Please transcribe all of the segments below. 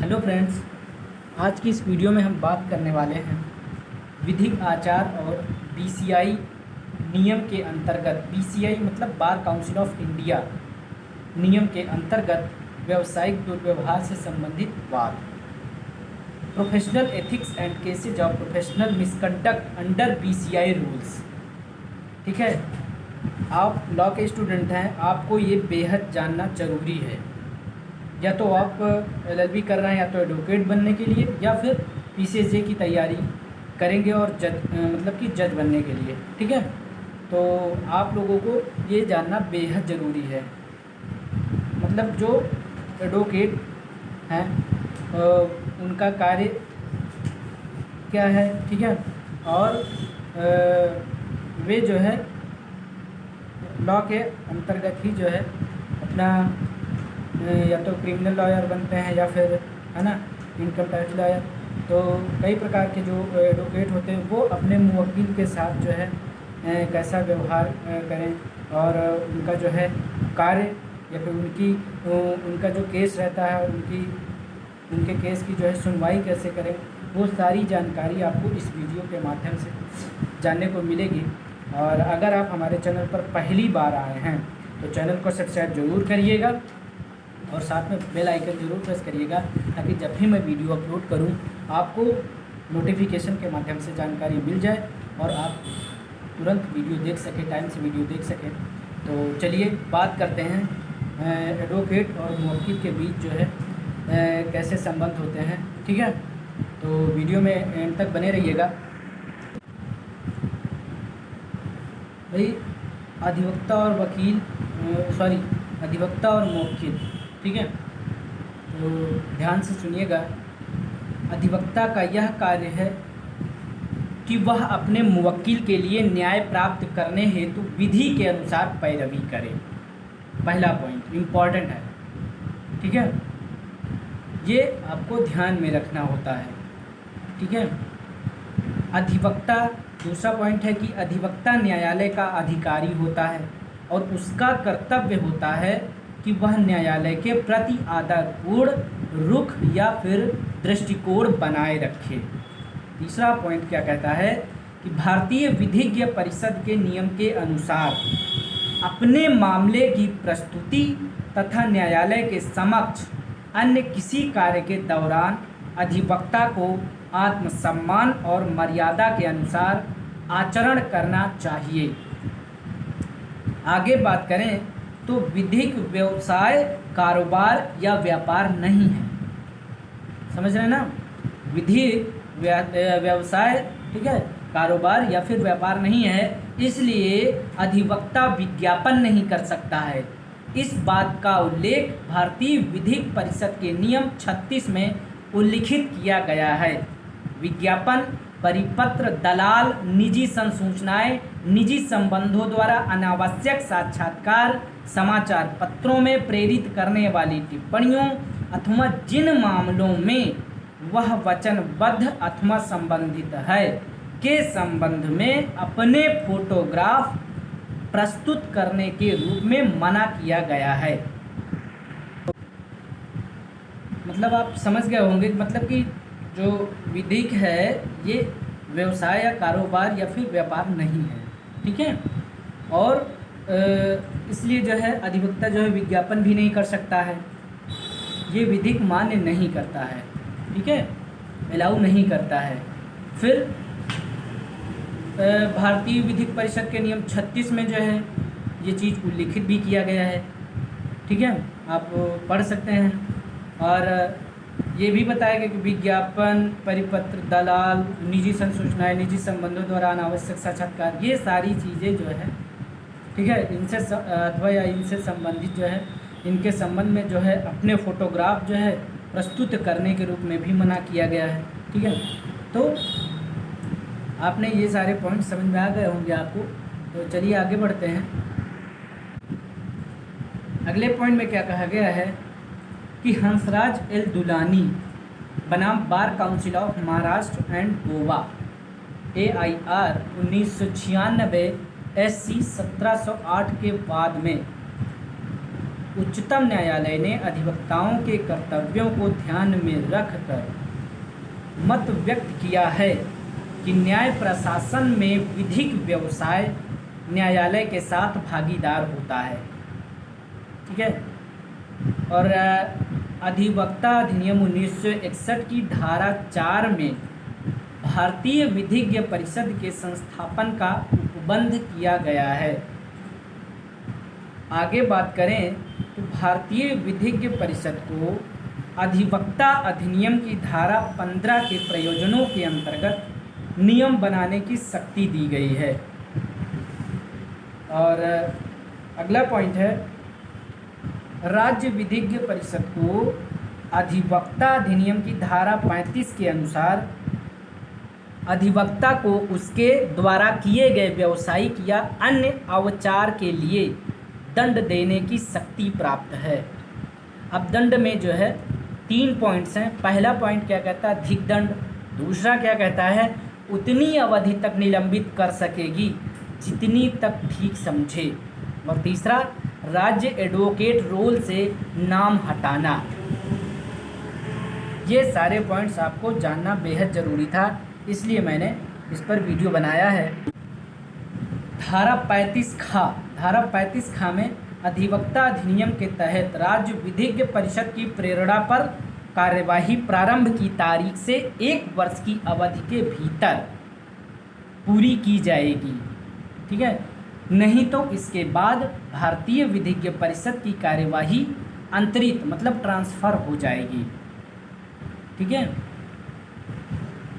Hello friends, आज की इस वीडियो में हम बात करने वाले हैं विधिक आचार और बीसीआई नियम के अंतर्गत। बीसीआई मतलब बार काउंसिल ऑफ इंडिया नियम के अंतर्गत व्यावसायिक दुर्व्यवहार से संबंधित वाद। Professional ethics and cases of professional misconduct under BCI rules. ठीक है, आप लॉ के स्टूडेंट हैं, आपको ये बेहद जानना ज़रूरी है। या तो आप एलएलबी कर रहे हैं, या तो एडवोकेट बनने के लिए, या फिर पीसीएसजे की तैयारी करेंगे और जज बनने के लिए। ठीक है, तो आप लोगों को ये जानना बेहद ज़रूरी है। मतलब जो एडवोकेट हैं उनका कार्य क्या है, ठीक है, और वे जो है लॉ के अंतर्गत ही जो है अपना या तो क्रिमिनल लॉयर बनते हैं या फिर है ना इनकम टैक्स लॉयर। तो कई प्रकार के जो एडवोकेट होते हैं वो अपने मुवक्किल के साथ जो है कैसा व्यवहार करें और उनका जो है कार्य या फिर उनका जो केस रहता है उनके केस की जो है सुनवाई कैसे करें, वो सारी जानकारी आपको इस वीडियो के माध्यम से जानने को मिलेगी। और अगर आप हमारे चैनल पर पहली बार आए हैं तो चैनल को सब्सक्राइब जरूर करिएगा और साथ में बेल आइकन जरूर प्रेस करिएगा, ताकि जब भी मैं वीडियो अपलोड करूं आपको नोटिफिकेशन के माध्यम से जानकारी मिल जाए और आप तुरंत वीडियो देख सकें, टाइम से वीडियो देख सकें। तो चलिए बात करते हैं एडवोकेट और मुवक्किल के बीच जो है कैसे संबंध होते हैं। ठीक है, तो वीडियो में एंड तक बने रहिएगा। भाई अधिवक्ता और अधिवक्ता और मुवक्किल, ठीक है, तो ध्यान से सुनिएगा। अधिवक्ता का यह कार्य है कि वह अपने मुवक्किल के लिए न्याय प्राप्त करने हेतु विधि के अनुसार पैरवी करे। पहला पॉइंट इम्पॉर्टेंट है, ठीक है, ये आपको ध्यान में रखना होता है। ठीक है, अधिवक्ता, दूसरा पॉइंट है कि अधिवक्ता न्यायालय का अधिकारी होता है और उसका कर्तव्य होता है कि वह न्यायालय के प्रति आदरपूर्ण रुख या फिर दृष्टिकोण बनाए रखे। तीसरा पॉइंट क्या कहता है कि भारतीय विधिज्ञ परिषद के नियम के अनुसार अपने मामले की प्रस्तुति तथा न्यायालय के समक्ष अन्य किसी कार्य के दौरान अधिवक्ता को आत्मसम्मान और मर्यादा के अनुसार आचरण करना चाहिए। आगे बात करें तो विधिक व्यवसाय कारोबार या व्यापार नहीं है। समझ रहे हैं ना, विधिक व्यवसाय, ठीक है, कारोबार या फिर व्यापार नहीं है, इसलिए अधिवक्ता विज्ञापन नहीं कर सकता है। इस बात का उल्लेख भारतीय विधिक परिषद के नियम 36 में उल्लिखित किया गया है। विज्ञापन, परिपत्र, दलाल, निजी संसूचनाएं, निजी संबंधों द्वारा अनावश्यक साक्षात्कार, समाचार पत्रों में प्रेरित करने वाली टिप्पणियों अथवा जिन मामलों में वह वचनबद्ध अथवा संबंधित है के संबंध में अपने फोटोग्राफ प्रस्तुत करने के रूप में मना किया गया है। मतलब आप समझ गए होंगे, मतलब कि जो विधिक है ये व्यवसाय या कारोबार या फिर व्यापार नहीं है। ठीक है, और इसलिए जो है अधिवक्ता जो है विज्ञापन भी नहीं कर सकता है, ये विधिक मान्य नहीं करता है। ठीक है, अलाउ नहीं करता है। फिर भारतीय विधिक परिषद के नियम 36 में जो है ये चीज़ उल्लिखित भी किया गया है। ठीक है, आप पढ़ सकते हैं। और ये भी बताया गया कि विज्ञापन, परिपत्र, दलाल, निजी संसूचनाएं, निजी संबंधों द्वारा अनावश्यक साक्षात्कार, ये सारी चीज़ें जो है, ठीक है, इनसे अथवा या इनसे संबंधित जो है, इनके संबंध में जो है अपने फोटोग्राफ जो है प्रस्तुत करने के रूप में भी मना किया गया है। ठीक है, तो आपने ये सारे पॉइंट समझ में आ गए होंगे आपको। तो चलिए आगे बढ़ते हैं। अगले पॉइंट में क्या कहा गया है कि हंसराज एल दुलानी बनाम bar council of Maharashtra and Goa AIR 1996 SC 1708 के बाद में उच्चतम न्यायालय ने अधिवक्ताओं के कर्तव्यों को ध्यान में रखकर मत व्यक्त किया है कि न्याय प्रशासन में विधिक व्यवसाय न्यायालय के साथ भागीदार होता है। ठीक है। और अधिवक्ता अधिनियम 1961 की धारा 4 में भारतीय विधिज्ञ परिषद के संस्थापन का उपबंध किया गया है। आगे बात करें तो भारतीय विधिज्ञ परिषद को अधिवक्ता अधिनियम की धारा 15 के प्रयोजनों के अंतर्गत नियम बनाने की शक्ति दी गई है। और अगला पॉइंट है, राज्य विधिज्ञ परिषद को अधिवक्ता अधिनियम की धारा 35 के अनुसार अधिवक्ता को उसके द्वारा किए गए व्यावसायिक या अन्य अवचार के लिए दंड देने की शक्ति प्राप्त है। अब दंड में जो है 3 पॉइंट्स हैं। पहला पॉइंट क्या कहता है, अधिक दंड। दूसरा क्या कहता है, उतनी अवधि तक निलंबित कर सकेगी जितनी तक ठीक समझे। और तीसरा, राज्य एडवोकेट रोल से नाम हटाना। ये सारे पॉइंट्स आपको जानना बेहद ज़रूरी था, इसलिए मैंने इस पर वीडियो बनाया है। धारा 35 खा में अधिवक्ता अधिनियम के तहत राज्य विधिज्ञ परिषद की प्रेरणा पर कार्यवाही प्रारंभ की तारीख से 1 वर्ष की अवधि के भीतर पूरी की जाएगी। ठीक है। नहीं तो इसके बाद भारतीय विधिज्ञ परिषद की कार्यवाही अंतरित मतलब ट्रांसफ़र हो जाएगी। ठीक है।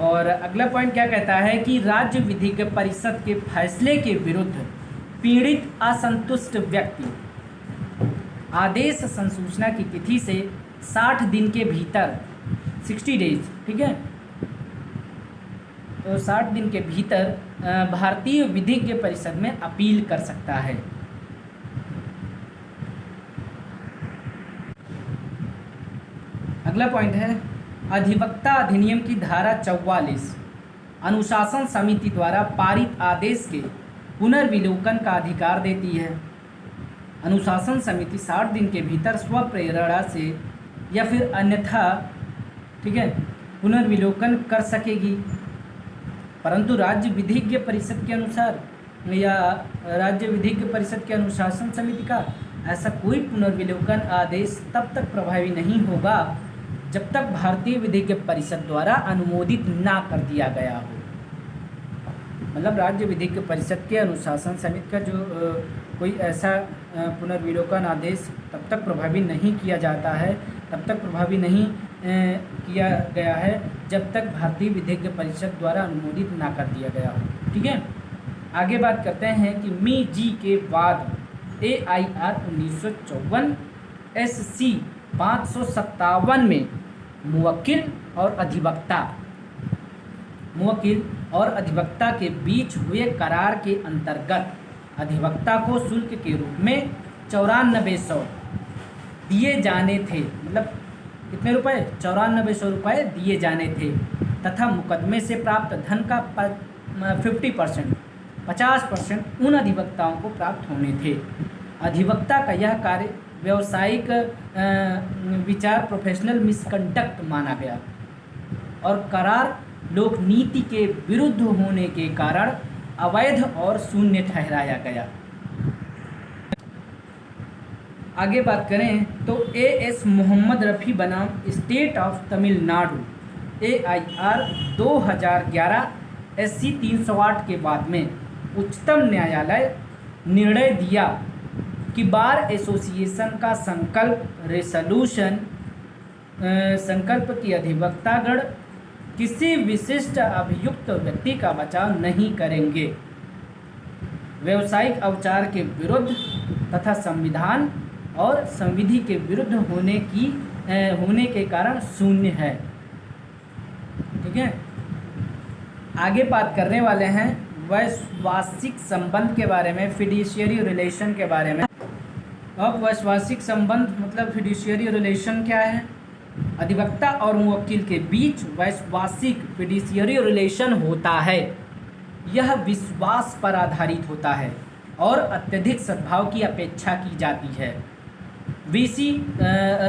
और अगला पॉइंट क्या कहता है कि राज्य विधिज्ञ परिषद के फैसले के विरुद्ध पीड़ित असंतुष्ट व्यक्ति आदेश संसूचना की तिथि से 60 दिन के भीतर 60 डेज, ठीक है, तो 60 दिन के भीतर भारतीय विधिज्ञ परिषद में अपील कर सकता है। अगला पॉइंट है, अधिवक्ता अधिनियम की धारा 44 अनुशासन समिति द्वारा पारित आदेश के पुनर्विलोकन का अधिकार देती है। अनुशासन समिति 60 दिन के भीतर स्वप्रेरणा से या फिर अन्यथा, ठीक है, पुनर्विलोकन कर सकेगी। परंतु राज्य विधिज्ञ परिषद के अनुसार या राज्य विधिज्ञ परिषद के अनुशासन समिति का ऐसा कोई पुनर्विलोकन आदेश तब तक प्रभावी नहीं होगा जब तक भारतीय विधिज्ञ परिषद द्वारा अनुमोदित ना कर दिया गया हो। मतलब राज्य विधिज्ञ परिषद के अनुशासन समिति का जो कोई ऐसा पुनर्विलोकन आदेश तब तक प्रभावी नहीं किया जाता है, तब तक प्रभावी नहीं किया गया है जब तक भारतीय विधिज्ञ परिषद द्वारा अनुमोदित ना कर दिया गया हो। ठीक है। आगे बात करते हैं कि मी जी के बाद AIR 1954 SC 557 में मुवक्किल और अधिवक्ता के बीच हुए करार के अंतर्गत अधिवक्ता को शुल्क के रूप में 9400 दिए जाने थे। मतलब कितने रुपए? 9400 रुपये दिए जाने थे तथा मुकदमे से प्राप्त धन का 50% उन अधिवक्ताओं को प्राप्त होने थे। अधिवक्ता का यह कार्य व्यावसायिक विचार प्रोफेशनल मिसकंडक्ट माना गया और करार लोक नीति के विरुद्ध होने के कारण अवैध और शून्य ठहराया गया। आगे बात करें तो AS मोहम्मद रफ़ी बनाम state of Tamil Nadu AIR 2011 SC 308 के बाद में उच्चतम न्यायालय निर्णय दिया कि बार एसोसिएशन का संकल्प की अधिवक्तागण किसी विशिष्ट अभियुक्त व्यक्ति का बचाव नहीं करेंगे, व्यावसायिक अवचार के विरुद्ध तथा संविधान और संविधि के विरुद्ध होने के कारण शून्य है। ठीक है। आगे बात करने वाले हैं वैश्वासिक संबंध के बारे में, फिड्यूशियरी रिलेशन के बारे में। अब वैश्वासिक संबंध मतलब फिड्यूशियरी रिलेशन क्या है? अधिवक्ता और मुवक्किल के बीच वैश्वासिक फिड्यूशियरी रिलेशन होता है। यह विश्वास पर आधारित होता है और अत्यधिक सद्भाव की अपेक्षा की जाती है। वीसी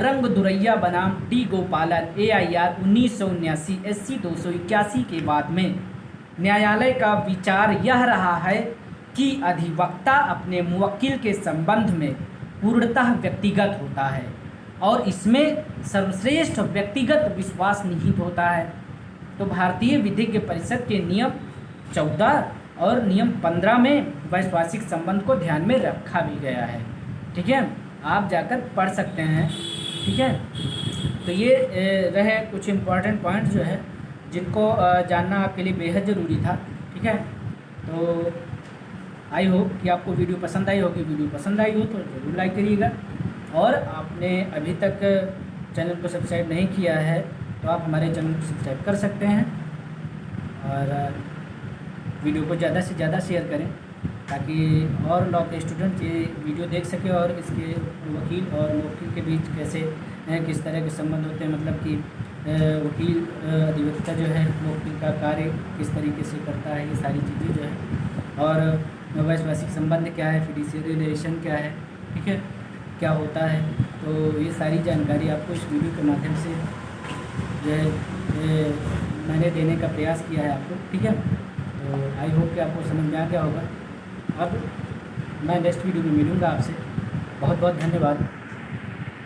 रंगदुरैया बनाम डी गोपालन AIR 1979 SC 281 के बाद में न्यायालय का विचार यह रहा है कि अधिवक्ता अपने मुवक्किल के संबंध में पूर्णतः व्यक्तिगत होता है और इसमें सर्वश्रेष्ठ व्यक्तिगत विश्वास निहित होता है। तो भारतीय विधिज्ञ परिषद के नियम 14 और नियम 15 में वैश्वासिक संबंध को ध्यान में रखा भी गया है। ठीक है, आप जाकर पढ़ सकते हैं। ठीक है, तो ये रहे कुछ इम्पोर्टेंट पॉइंट जो है जिनको जानना आपके लिए बेहद ज़रूरी था। ठीक है, तो आई होप कि आपको वीडियो पसंद आई होगी। वीडियो पसंद आई हो तो ज़रूर लाइक करिएगा, और आपने अभी तक चैनल को सब्सक्राइब नहीं किया है तो आप हमारे चैनल को सब्सक्राइब कर सकते हैं, और वीडियो को ज़्यादा से ज़्यादा शेयर करें ताकि और लॉ के स्टूडेंट ये वीडियो देख सके और इसके वकील और मुवक्किल के बीच कैसे किस तरह के संबंध होते हैं, मतलब कि वकील अधिवक्ता जो है मुवक्किल का कार्य किस तरीके से करता है, ये सारी चीज़ें जो है, और वैश्वासिक संबंध क्या है, फिड्यूशियरी रिलेशन क्या है, ठीक है, क्या होता है। तो ये सारी जानकारी आपको इस वीडियो के माध्यम से जो है मैंने देने का प्रयास किया है आपको। ठीक है, तो आई होप कि आपको समझ में आ गया होगा। अब मैं नेक्स्ट वीडियो में मिलूँगा आपसे। बहुत बहुत धन्यवाद।